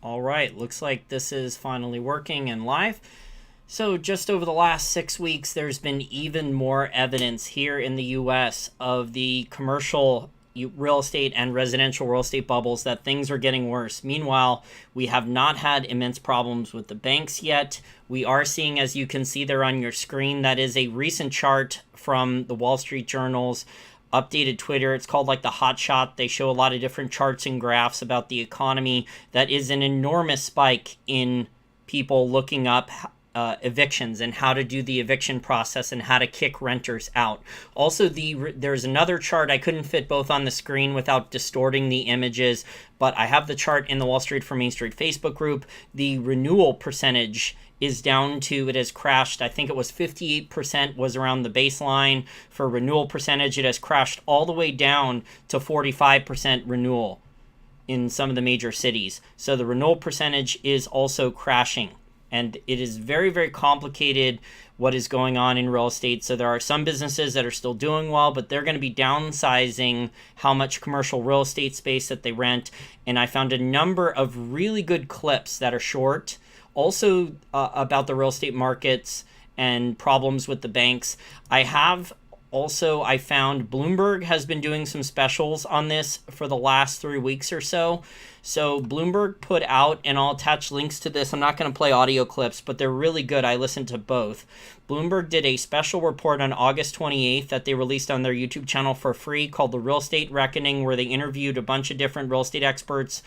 All right, looks like this is finally working and live. So just over the last 6 weeks, there's been even more evidence here in the US of the commercial real estate and residential real estate bubbles that things are getting worse. Meanwhile, we have not had immense problems with the banks yet. We are seeing, as you can see there on your screen, that is a recent chart from the Wall Street Journal's updated Twitter. It's called like the hot shot. They show a lot of different charts and graphs about the economy. That is an enormous spike in people looking up evictions and how to do the eviction process and how to kick renters out. Also, there's another chart. I couldn't fit both on the screen without distorting the images, but I have the chart in the Wall Street for Main Street Facebook group. The renewal percentage is down to, it has crashed. I think it was 58% was around the baseline for renewal percentage. It has crashed all the way down to 45% renewal in some of the major cities. So the renewal percentage is also crashing. And it is very, very complicated what is going on in real estate. So there are some businesses that are still doing well, but they're going to be downsizing how much commercial real estate space that they rent. And I found a number of really good clips that are short, also about the real estate markets and problems with the banks. I found Bloomberg has been doing some specials on this for the last 3 weeks or so. So Bloomberg put out, and I'll attach links to this. I'm not going to play audio clips, but they're really good. I listened to both. Bloomberg did a special report on August 28th that they released on their YouTube channel for free called The Real Estate Reckoning, where they interviewed a bunch of different real estate experts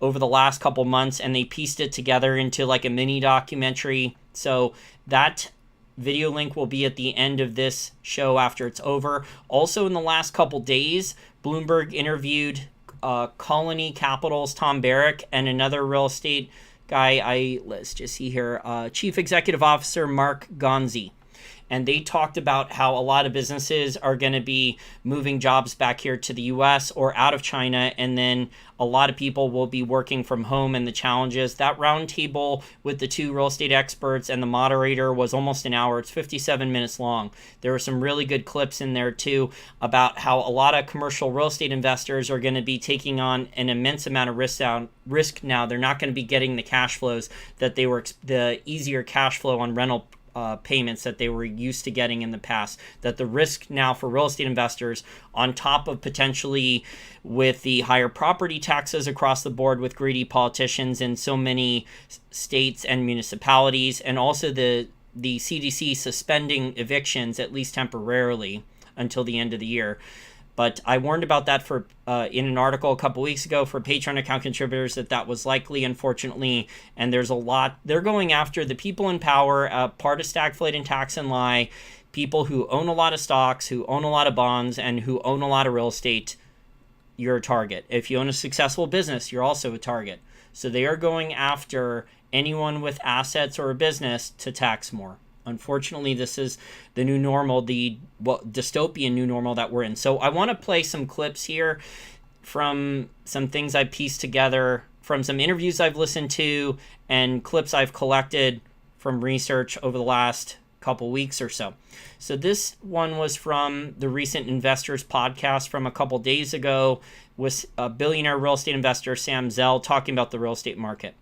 over the last couple months, and they pieced it together into like a mini documentary. So that video link will be at the end of this show after it's over. Also, in the last couple days, Bloomberg interviewed Colony Capital's Tom Barrack and another real estate guy, let's just see here, Chief Executive Officer Mark Gonzi. And they talked about how a lot of businesses are going to be moving jobs back here to the US or out of China, and then a lot of people will be working from home and the challenges. That roundtable with the two real estate experts and the moderator was almost an hour. It's 57 minutes long. There were some really good clips in there too about how a lot of commercial real estate investors are going to be taking on an immense amount of risk now. They're not going to be getting the cash flows that they were, the easier cash flow on rental payments that they were used to getting in the past. That the risk now for real estate investors, on top of potentially with the higher property taxes across the board with greedy politicians in so many states and municipalities, and also the CDC suspending evictions at least temporarily until the end of the year. But I warned about that for in an article a couple weeks ago for Patreon account contributors that was likely, unfortunately. And there's a lot. They're going after the people in power, part of stagflate and tax and lie, people who own a lot of stocks, who own a lot of bonds, and who own a lot of real estate. You're a target. If you own a successful business, you're also a target. So they are going after anyone with assets or a business to tax more. Unfortunately, this is the new normal, the dystopian new normal that we're in. So I want to play some clips here from some things I pieced together from some interviews I've listened to and clips I've collected from research over the last couple weeks or so. So this one was from the recent Investors podcast from a couple days ago with a billionaire real estate investor, Sam Zell, talking about the real estate market.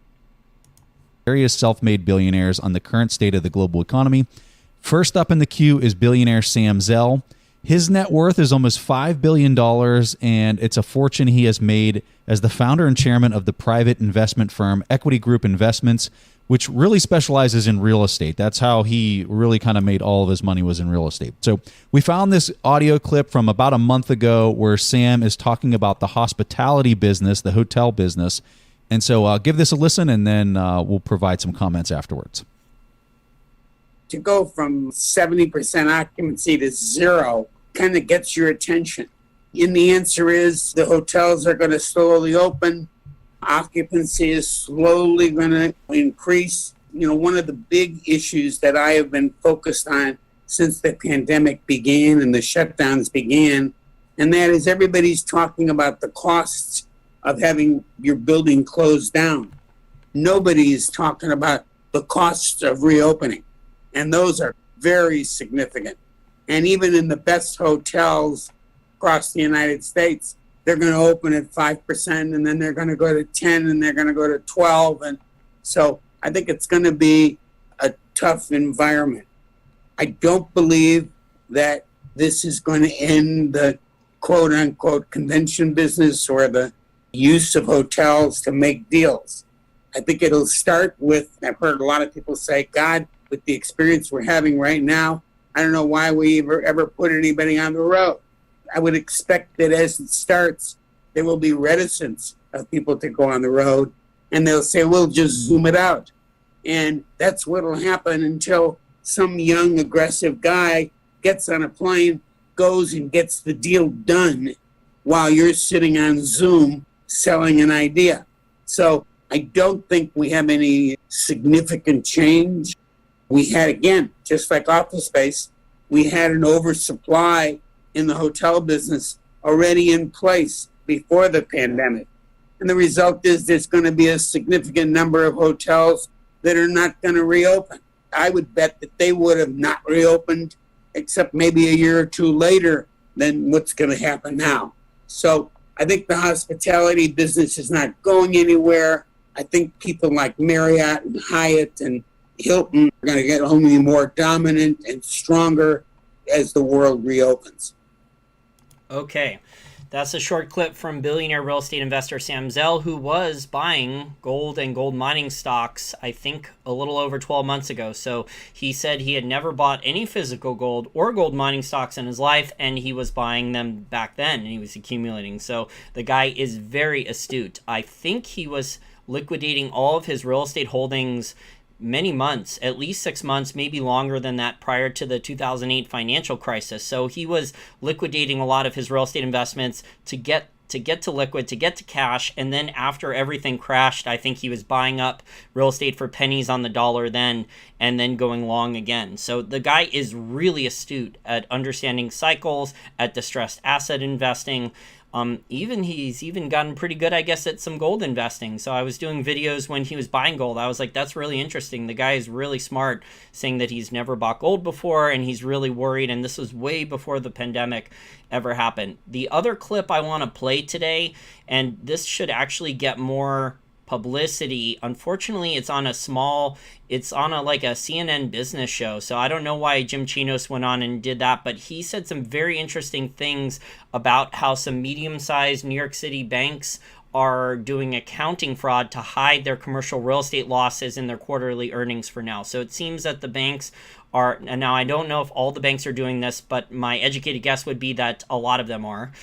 Various self-made billionaires on the current state of the global economy. First up in the queue is billionaire Sam Zell. His net worth is almost $5 billion, and it's a fortune he has made as the founder and chairman of the private investment firm Equity Group Investments, which really specializes in real estate. That's how he really kind of made all of his money, was in real estate. So we found this audio clip from about a month ago where Sam is talking about the hospitality business, the hotel business. And so give this a listen, and then we'll provide some comments afterwards. To go from 70% occupancy to zero kind of gets your attention. And the answer is the hotels are going to slowly open. Occupancy is slowly going to increase. You know, one of the big issues that I have been focused on since the pandemic began and the shutdowns began, and that is everybody's talking about the costs of having your building closed down. Nobody is talking about the costs of reopening, and those are very significant. And even in the best hotels across the United States, they're going to open at 5%, and then they're going to go to 10, and they're going to go to 12. And so I think it's going to be a tough environment. I don't believe that this is going to end the quote unquote convention business or the use of hotels to make deals. I think it'll start with, I've heard a lot of people say, God, with the experience we're having right now, I don't know why we ever put anybody on the road. I would expect that as it starts, there will be reticence of people to go on the road, and they'll say, we'll just zoom it out. And that's what will happen until some young, aggressive guy gets on a plane, goes and gets the deal done while you're sitting on Zoom selling an idea. So I don't think we have any significant change. We had, again, just like office space, we had an oversupply in the hotel business already in place before the pandemic. And the result is there's going to be a significant number of hotels that are not going to reopen. I would bet that they would have not reopened except maybe a year or two later than what's going to happen now. So I think the hospitality business is not going anywhere. I think people like Marriott and Hyatt and Hilton are going to get only more dominant and stronger as the world reopens. Okay. That's a short clip from billionaire real estate investor Sam Zell, who was buying gold and gold mining stocks, I think, a little over 12 months ago. So he said he had never bought any physical gold or gold mining stocks in his life, and he was buying them back then, and he was accumulating. So the guy is very astute. I think he was liquidating all of his real estate holdings many months, at least 6 months, maybe longer than that, prior to the 2008 financial crisis. So he was liquidating a lot of his real estate investments to get to liquid, to get to cash. And then after everything crashed, I think he was buying up real estate for pennies on the dollar then, and then going long again. So the guy is really astute at understanding cycles, at distressed asset investing. He's even gotten pretty good, I guess, at some gold investing. So I was doing videos when he was buying gold. I was like, that's really interesting. The guy is really smart, saying that he's never bought gold before and he's really worried. And this was way before the pandemic ever happened. The other clip I want to play today, and this should actually get more publicity. Unfortunately, it's on a like a CNN business show. So I don't know why Jim Chanos went on and did that, but he said some very interesting things about how some medium-sized New York City banks are doing accounting fraud to hide their commercial real estate losses in their quarterly earnings for now. So it seems that the banks are, and now I don't know if all the banks are doing this, but my educated guess would be that a lot of them are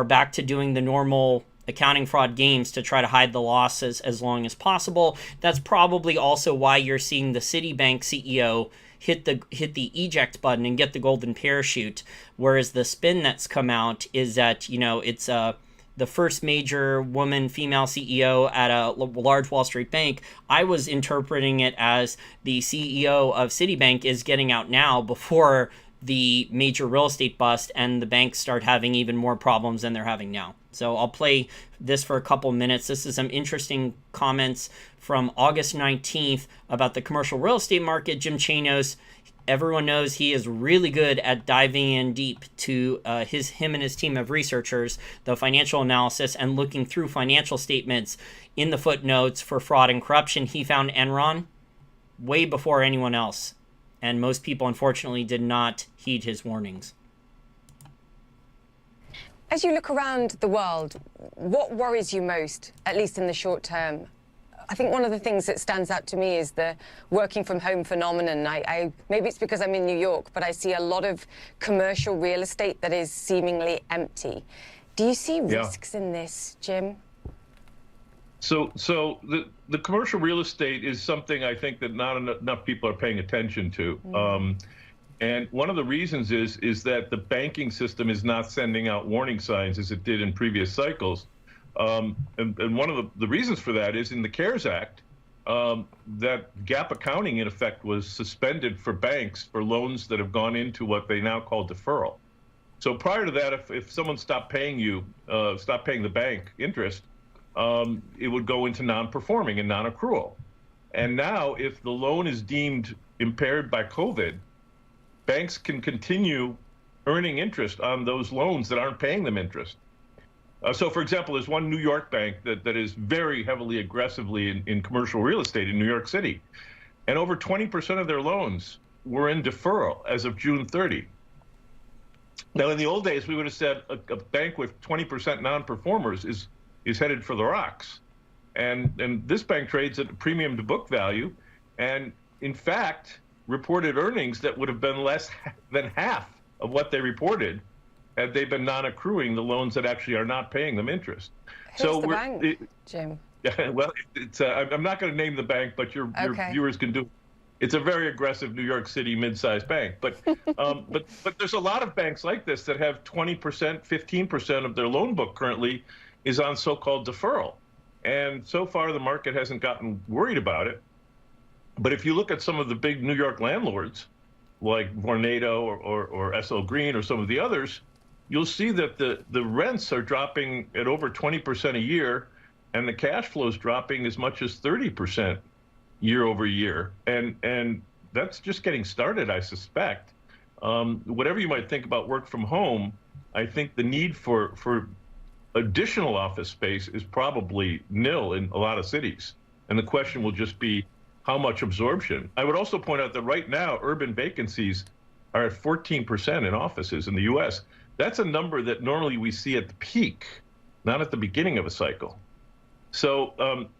back to doing the normal accounting fraud games to try to hide the losses as long as possible. That's probably also why you're seeing the Citibank CEO hit the eject button and get the golden parachute, whereas the spin that's come out is that, it's the first major female CEO at a large Wall Street bank. I was interpreting it as the CEO of Citibank is getting out now before the major real estate bust and the banks start having even more problems than they're having now. So I'll play this for a couple minutes. This is some interesting comments from August 19th about the commercial real estate market. Jim Chanos, everyone knows he is really good at diving in deep to him and his team of researchers, the financial analysis, and looking through financial statements in the footnotes for fraud and corruption. He found Enron way before anyone else, and most people, unfortunately, did not heed his warnings. As you look around the world, what worries you most, at least in the short term? I think one of the things that stands out to me is the working from home phenomenon. Maybe it's because I'm in New York, but I see a lot of commercial real estate that is seemingly empty. Do you see risks in this, Jim? So the commercial real estate is something I think that not enough people are paying attention to. And one of the reasons is that the banking system is not sending out warning signs as it did in previous cycles. And one of the reasons for that is in the CARES Act, that GAAP accounting, in effect, was suspended for banks for loans that have gone into what they now call deferral. So prior to that, if someone stopped paying the bank interest, it would go into non-performing and non-accrual. And now, if the loan is deemed impaired by COVID, banks can continue earning interest on those loans that aren't paying them interest. So, for example, there's one New York bank that is very heavily aggressively in commercial real estate in New York City. And over 20% of their loans were in deferral as of June 30. Now, in the old days, we would have said a bank with 20% non-performers is headed for the rocks. And this bank trades at a premium to book value, and in fact, reported earnings that would have been less than half of what they reported had they been non-accruing the loans that actually are not paying them interest. Who's the bank, Jim? Well, I'm not going to name the bank, but your viewers can do it. It's a very aggressive New York City mid-sized bank. But but there's a lot of banks like this that have 20%, 15% of their loan book currently is on so-called deferral. And so far, the market hasn't gotten worried about it. But if you look at some of the big New York landlords, like Vornado or SL Green or some of the others, you'll see that the rents are dropping at over 20% a year, and the cash flow is dropping as much as 30% year over year. And that's just getting started, I suspect. Whatever you might think about work from home, I think the need for additional office space is probably nil in a lot of cities. And the question will just be how much absorption. I would also point out that right now, urban vacancies are at 14% in offices in the US. That's a number that normally we see at the peak, not at the beginning of a cycle. So,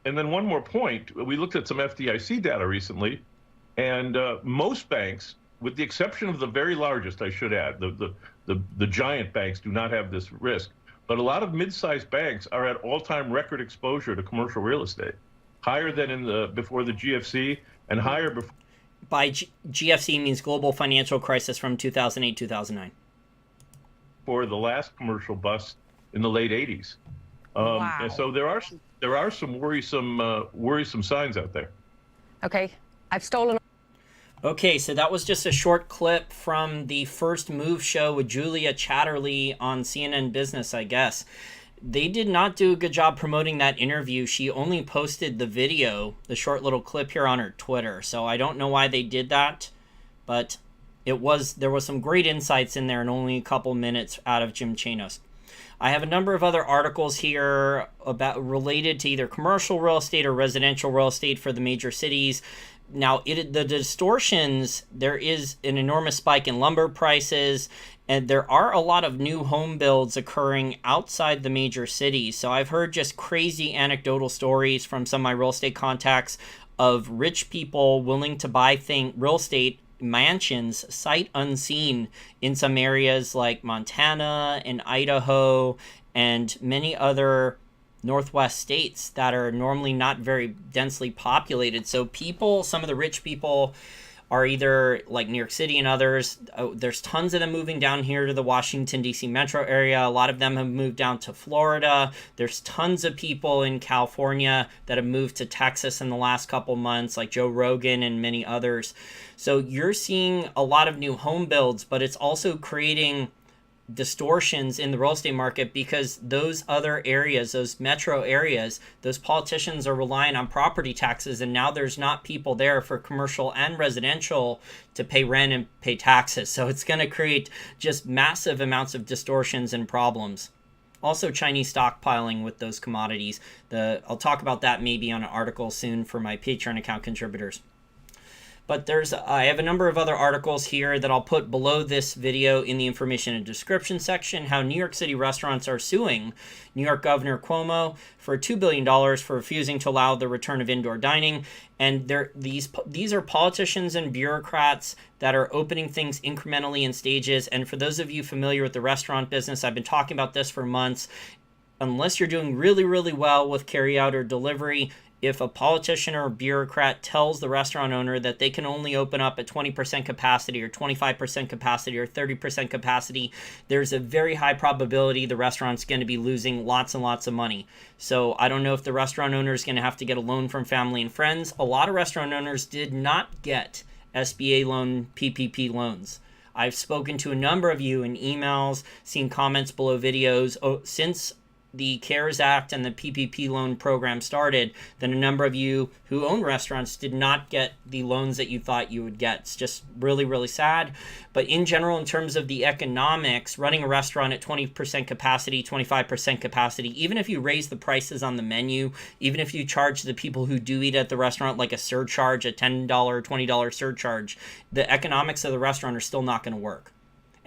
and then one more point, we looked at some FDIC data recently, and most banks, with the exception of the very largest, I should add, the giant banks do not have this risk. But a lot of mid-sized banks are at all-time record exposure to commercial real estate, higher than before the GFC and higher before. By GFC means global financial crisis from 2008, 2009. For the last commercial bust in the late 80s. Wow. And so there are some worrisome signs out there. Okay, I've stolen. Okay, so that was just a short clip from the First Move show with Julia Chatterley on CNN Business, I guess. They did not do a good job promoting that interview. She only posted the video, the short little clip here on her Twitter. So I don't know why they did that, but there was some great insights in there in only a couple minutes out of Jim Chanos. I have a number of other articles here related to either commercial real estate or residential real estate for the major cities. Now, the distortions, there is an enormous spike in lumber prices, and there are a lot of new home builds occurring outside the major cities. So I've heard just crazy anecdotal stories from some of my real estate contacts of rich people willing to buy real estate mansions sight unseen in some areas like Montana and Idaho and many other Northwest states that are normally not very densely populated. So some of the rich people are either like New York City and others. There's tons of them moving down here to the Washington, D.C. metro area. A lot of them have moved down to Florida. There's tons of people in California that have moved to Texas in the last couple months, like Joe Rogan and many others. So you're seeing a lot of new home builds, but it's also creating distortions in the real estate market because those other areas, those metro areas, those politicians are relying on property taxes, and now there's not people there for commercial and residential to pay rent and pay taxes. So it's going to create just massive amounts of distortions and problems. Also Chinese stockpiling with those commodities. I'll talk about that maybe on an article soon for my Patreon account contributors. But I have a number of other articles here that I'll put below this video in the information and description section. How New York City restaurants are suing New York Governor Cuomo for $2 billion for refusing to allow the return of indoor dining. And these are politicians and bureaucrats that are opening things incrementally in stages. And for those of you familiar with the restaurant business, I've been talking about this for months. Unless you're doing really, really well with carryout or delivery, if a politician or a bureaucrat tells the restaurant owner that they can only open up at 20% capacity or 25% capacity or 30% capacity, there's a very high probability the restaurant's going to be losing lots and lots of money. So I don't know if the restaurant owner is going to have to get a loan from family and friends. A lot of restaurant owners did not get SBA loan, PPP loans. I've spoken to a number of you in emails, seen comments below videos since the CARES Act and the PPP loan program started, then a number of you who own restaurants did not get the loans that you thought you would get. It's just really, really sad. But in general, in terms of the economics, running a restaurant at 20% capacity, 25% capacity, even if you raise the prices on the menu, even if you charge the people who do eat at the restaurant like a surcharge, a $10, $20 surcharge, the economics of the restaurant are still not going to work.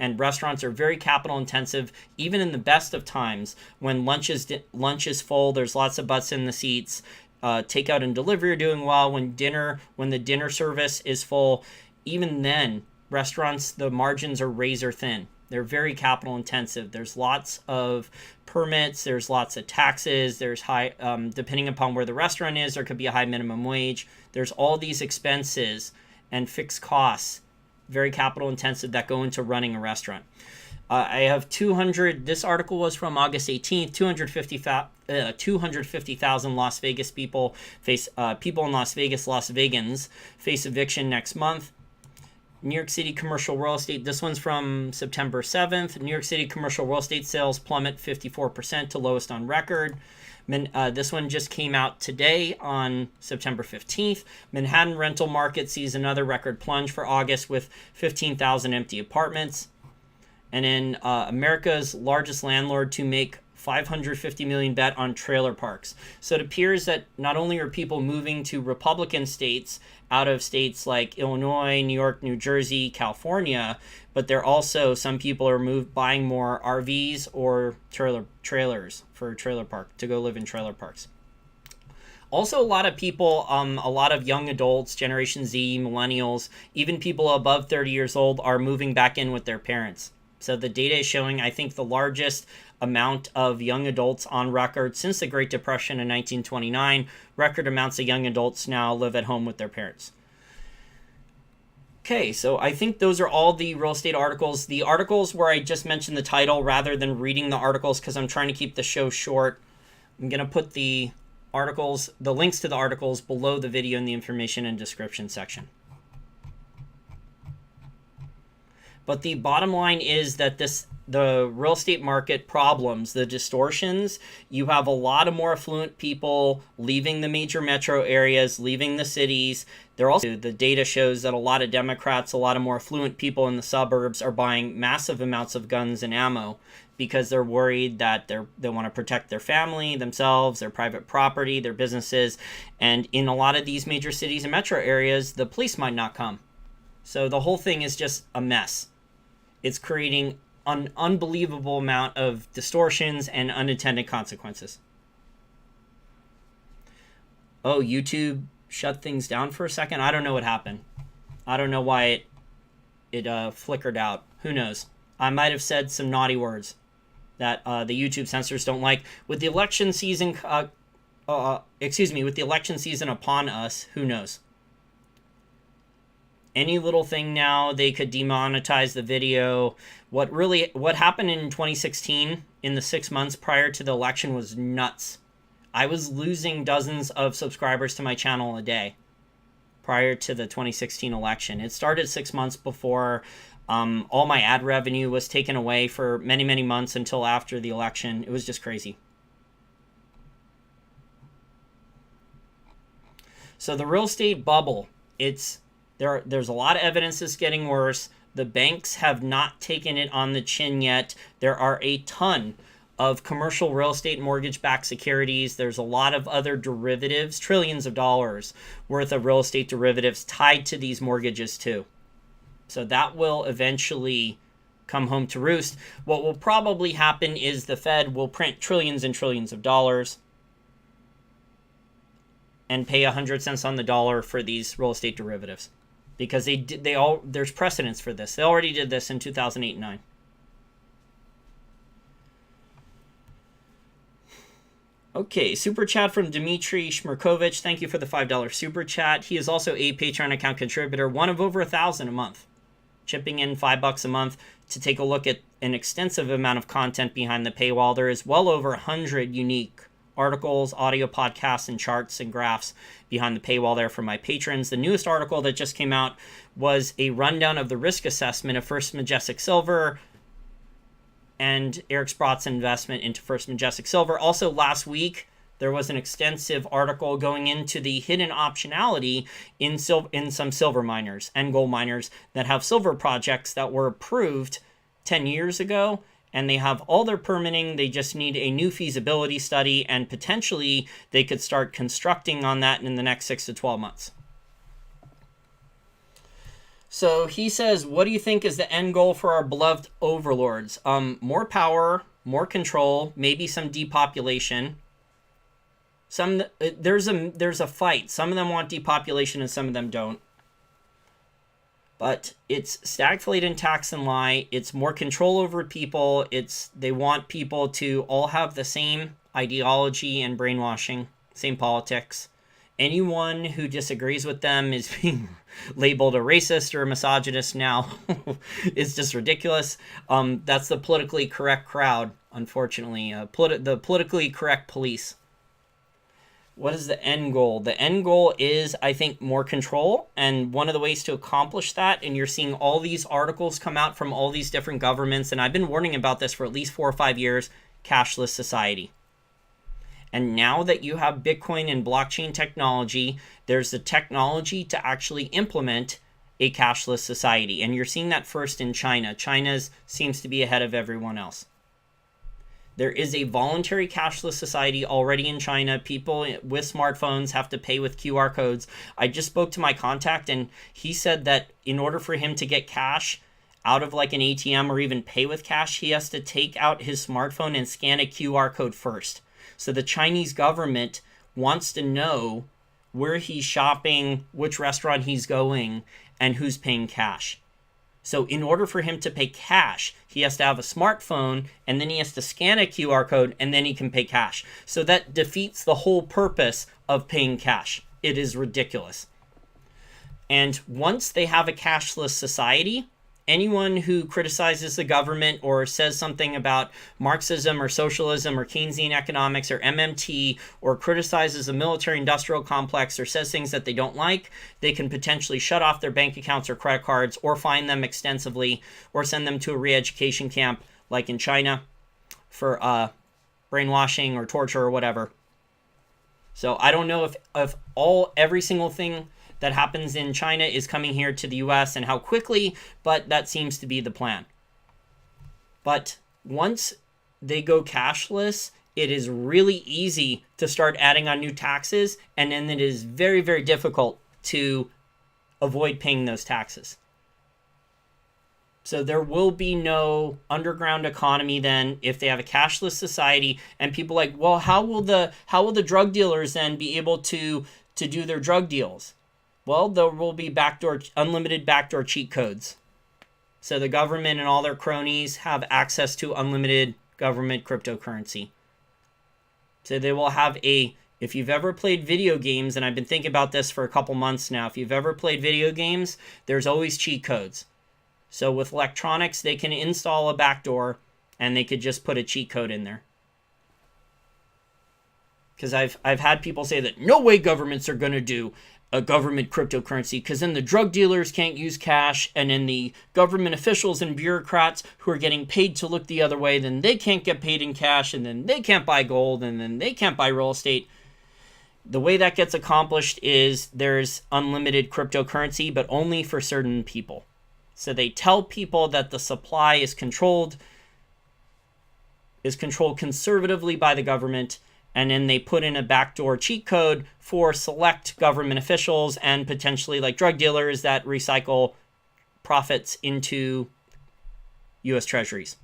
And restaurants are very capital intensive, even in the best of times when lunch is full, there's lots of butts in the seats, takeout and delivery are doing well. When the dinner service is full, even then, restaurants, the margins are razor thin. They're very capital intensive. There's lots of permits, there's lots of taxes, there's high, depending upon where the restaurant is, there could be a high minimum wage. There's all these expenses and fixed costs, very capital intensive, that go into running a restaurant. I have 200, this article was from August 18th, 250,000 Las Vegas people people in Las Vegas, Las Vegans, face eviction next month. New York City commercial real estate, this one's from September 7th. New York City commercial real estate sales plummet 54% to lowest on record. This one just came out today on September 15th. Manhattan rental market sees another record plunge for August with 15,000 empty apartments. And then America's largest landlord to make $550 million bet on trailer parks. So it appears that not only are people moving to Republican states out of states like Illinois, New York, New Jersey, California, but they're also, some people are buying more RVs or trailers for a trailer park to go live in trailer parks. Also, a lot of people, a lot of young adults, Generation Z, millennials, even people above 30 years old are moving back in with their parents. So the data is showing, I think, the largest amount of young adults on record since the Great Depression in 1929. Record amounts of young adults now live at home with their parents. Okay, so I think those are all the real estate articles. The articles where I just mentioned the title rather than reading the articles because I'm trying to keep the show short, I'm going to put the articles, the links to the articles below the video in the information and description section. But the bottom line is that the real estate market problems, the distortions, you have a lot of more affluent people leaving the major metro areas, leaving the cities. They're also, the data shows that a lot of Democrats, a lot of more affluent people in the suburbs are buying massive amounts of guns and ammo because they're worried that they want to protect their family, themselves, their private property, their businesses. And in a lot of these major cities and metro areas, the police might not come. So the whole thing is just a mess. It's creating an unbelievable amount of distortions and unintended consequences. Oh, YouTube shut things down for a second? I don't know what happened. I don't know why it flickered out. Who knows? I might have said some naughty words that the YouTube censors don't like. With the election season, with the election season upon us, who knows? Any little thing now, they could demonetize the video. What happened in 2016, in the 6 months prior to the election, was nuts. I was losing dozens of subscribers to my channel a day prior to the 2016 election. It started 6 months before. All my ad revenue was taken away for many, many months until after the election. It was just crazy. So the real estate bubble, there's a lot of evidence it's getting worse. The banks have not taken it on the chin yet. There are a ton of commercial real estate mortgage-backed securities. There's a lot of other derivatives, trillions of dollars worth of real estate derivatives tied to these mortgages too. So that will eventually come home to roost. What will probably happen is the Fed will print trillions and trillions of dollars and pay 100 cents on the dollar for these real estate derivatives. Because there's precedence for this. They already did this in 2008 and 2009. Okay, super chat from Dmitry Shmerkovich. Thank you for the $5 super chat. He is also a Patreon account contributor, one of over 1,000 a month, chipping in $5 a month to take a look at an extensive amount of content behind the paywall. There is well over 100 unique articles, audio podcasts, and charts and graphs behind the paywall there for my patrons. The newest article that just came out was a rundown of the risk assessment of First Majestic Silver and Eric Sprott's investment into First Majestic Silver. Also, last week, there was an extensive article going into the hidden optionality in some silver miners and gold miners that have silver projects that were approved 10 years ago, and they have all their permitting. They just need a new feasibility study, and potentially they could start constructing on that in the next 6 to 12 months. So he says, what do you think is the end goal for our beloved overlords? More power, more control, maybe some depopulation. There's a fight. Some of them want depopulation and some of them don't. But it's stagflate and tax and lie. It's more control over people. They want people to all have the same ideology and brainwashing, same politics. Anyone who disagrees with them is being labeled a racist or a misogynist now. It's just ridiculous. That's the politically correct crowd, unfortunately. The politically correct police. What is the end goal? The end goal is, I think, more control. And one of the ways to accomplish that, and you're seeing all these articles come out from all these different governments, and I've been warning about this for at least 4 or 5 years, cashless society. And now that you have Bitcoin and blockchain technology, there's the technology to actually implement a cashless society. And you're seeing that first in China. China seems to be ahead of everyone else. There is a voluntary cashless society already in China. People with smartphones have to pay with QR codes. I just spoke to my contact, and he said that in order for him to get cash out of like an ATM or even pay with cash, he has to take out his smartphone and scan a QR code first. So the Chinese government wants to know where he's shopping, which restaurant he's going, and who's paying cash. So in order for him to pay cash, he has to have a smartphone, and then he has to scan a QR code, and then he can pay cash. So that defeats the whole purpose of paying cash. It is ridiculous. And once they have a cashless society, anyone who criticizes the government or says something about Marxism or socialism or Keynesian economics or MMT or criticizes the military-industrial complex or says things that they don't like, they can potentially shut off their bank accounts or credit cards or fine them extensively or send them to a re-education camp like in China for brainwashing or torture or whatever. So I don't know if every single thing that happens in China is coming here to the US and how quickly, but that seems to be the plan. But once they go cashless, it is really easy to start adding on new taxes, and then it is very, very difficult to avoid paying those taxes. So there will be no underground economy then if they have a cashless society, and people like, well, how will the drug dealers then be able to do their drug deals? Well, there will be unlimited backdoor cheat codes. So the government and all their cronies have access to unlimited government cryptocurrency. So they will have if you've ever played video games, and I've been thinking about this for a couple months now, if you've ever played video games, there's always cheat codes. So with electronics, they can install a backdoor and they could just put a cheat code in there. Because I've had people say that no way governments are going to do a government cryptocurrency, because then the drug dealers can't use cash, and then the government officials and bureaucrats who are getting paid to look the other way, then they can't get paid in cash, and then they can't buy gold, and then they can't buy real estate. The way that gets accomplished is there's unlimited cryptocurrency, but only for certain people. So they tell people that the supply is controlled conservatively by the government, and then they put in a backdoor cheat code for select government officials and potentially like drug dealers that recycle profits into U.S. treasuries.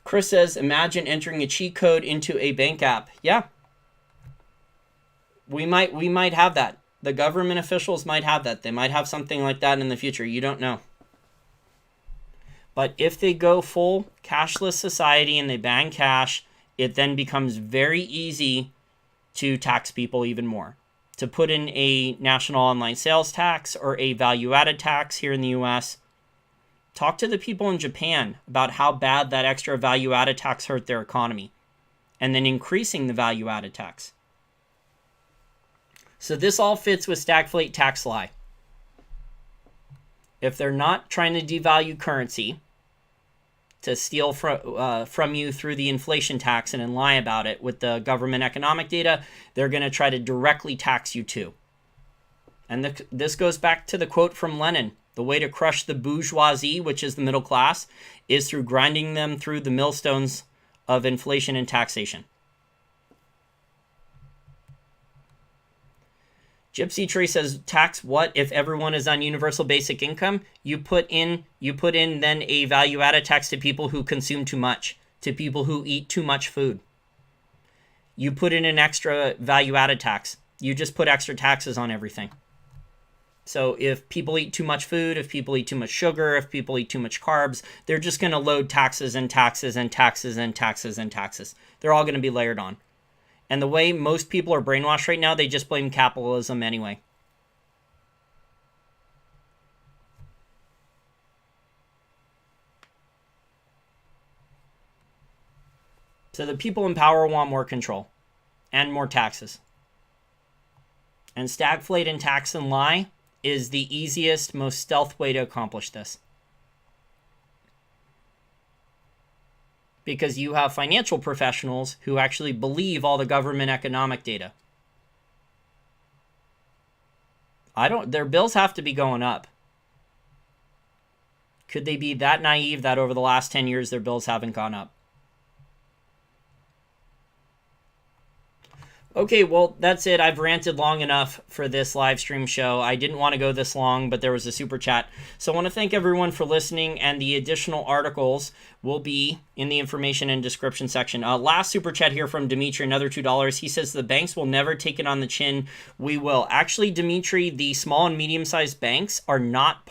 Chris says, imagine entering a cheat code into a bank app. Yeah. We might have that. The government officials might have that. They might have something like that in the future. You don't know. But if they go full cashless society and they ban cash, it then becomes very easy to tax people even more. To put in a national online sales tax or a value-added tax here in the US. Talk to the people in Japan about how bad that extra value-added tax hurt their economy. And then increasing the value-added tax. So this all fits with stagflate tax lie. if they're not trying to devalue currency to steal from you through the inflation tax and then lie about it with the government economic data, they're going to try to directly tax you too. And this goes back to the quote from Lenin: the way to crush the bourgeoisie, which is the middle class, is through grinding them through the millstones of inflation and taxation. Gypsy Tree says, tax what if everyone is on universal basic income? You put in then a value-added tax to people who consume too much, to people who eat too much food. You put in an extra value-added tax. You just put extra taxes on everything. So if people eat too much food, if people eat too much sugar, if people eat too much carbs, they're just going to load taxes and taxes and taxes and taxes and taxes. They're all going to be layered on. And the way most people are brainwashed right now, they just blame capitalism anyway. So the people in power want more control and more taxes. And stagflate and tax and lie is the easiest, most stealth way to accomplish this. Because you have financial professionals who actually believe all the government economic data. Their bills have to be going up. Could they be that naive that over the last 10 years their bills haven't gone up? Okay, well, that's it. I've ranted long enough for this live stream show. I didn't want to go this long, but there was a super chat. So I want to thank everyone for listening, and the additional articles will be in the information and description section. Last super chat here from Dimitri, another $2. He says the banks will never take it on the chin. We will. Actually, Dimitri, the small and medium-sized banks are not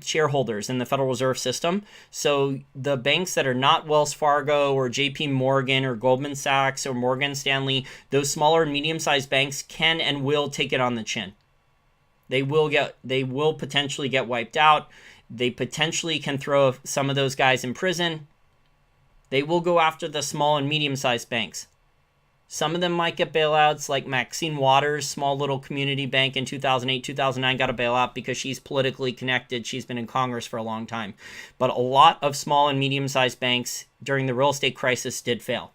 shareholders in the Federal Reserve System. So the banks that are not Wells Fargo or JP Morgan or Goldman Sachs or Morgan Stanley, those smaller and medium-sized banks can and will take it on the chin. They will potentially get wiped out. They potentially can throw some of those guys in prison. They will go after the small and medium-sized banks. Some of them might get bailouts, like Maxine Waters, small little community bank in 2008, 2009, got a bailout because she's politically connected. She's been in Congress for a long time. But a lot of small and medium-sized banks during the real estate crisis did fail.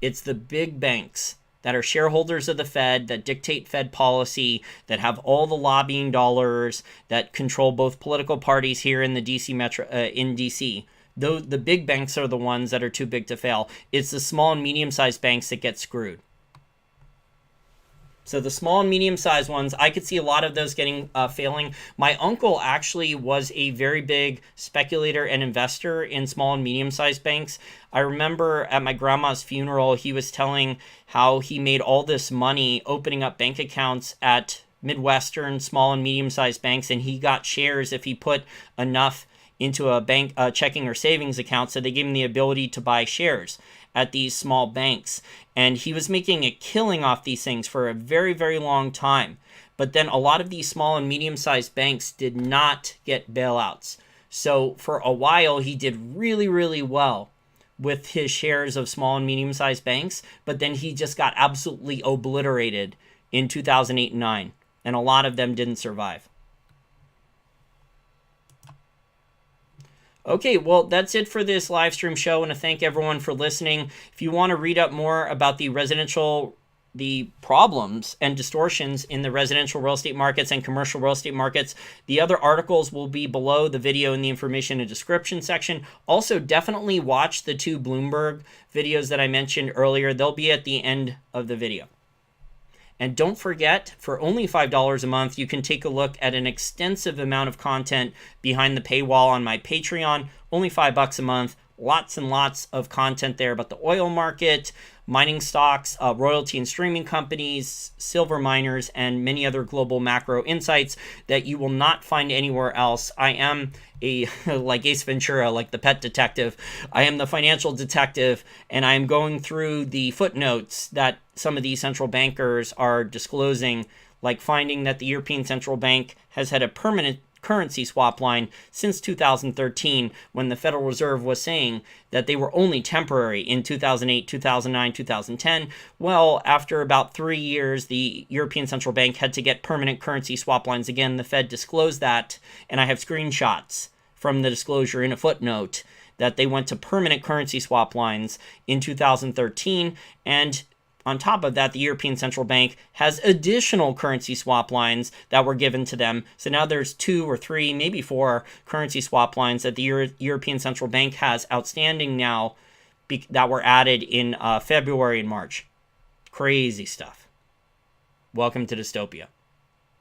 It's the big banks that are shareholders of the Fed, that dictate Fed policy, that have all the lobbying dollars, that control both political parties here in the DC metro, in DC. Though the big banks are the ones that are too big to fail. It's the small and medium-sized banks that get screwed. So the small and medium-sized ones, I could see a lot of those getting failing. My uncle actually was a very big speculator and investor in small and medium-sized banks. I remember at my grandma's funeral, he was telling how he made all this money opening up bank accounts at Midwestern small and medium-sized banks, and he got shares if he put enough into a bank checking or savings account. So they gave him the ability to buy shares at these small banks. And he was making a killing off these things for a very, very long time. But then a lot of these small and medium-sized banks did not get bailouts. So for a while, he did really, really well with his shares of small and medium-sized banks. But then he just got absolutely obliterated in 2008 and 9. And a lot of them didn't survive. Okay, well, that's it for this live stream show. I want to thank everyone for listening. If you want to read up more about the problems and distortions in the residential real estate markets and commercial real estate markets, the other articles will be below the video in the information and description section. Also, definitely watch the 2 Bloomberg videos that I mentioned earlier. They'll be at the end of the video. And don't forget, for only $5 a month, you can take a look at an extensive amount of content behind the paywall on my Patreon. Only $5 a month. Lots and lots of content there about the oil market, mining stocks, royalty and streaming companies, silver miners, and many other global macro insights that you will not find anywhere else. I am like Ace Ventura, like the pet detective. I am the financial detective, and I am going through the footnotes that some of these central bankers are disclosing, like finding that the European Central Bank has had a permanent currency swap line since 2013, when the Federal Reserve was saying that they were only temporary in 2008, 2009, 2010. Well, after about 3 years, the European Central Bank had to get permanent currency swap lines again. The Fed disclosed that, and I have screenshots from the disclosure in a footnote that they went to permanent currency swap lines in 2013. And on top of that, the European Central Bank has additional currency swap lines that were given to them. So now there's 2 or 3, maybe 4 currency swap lines that the European Central Bank has outstanding now that were added in February and March. Crazy stuff. Welcome to dystopia.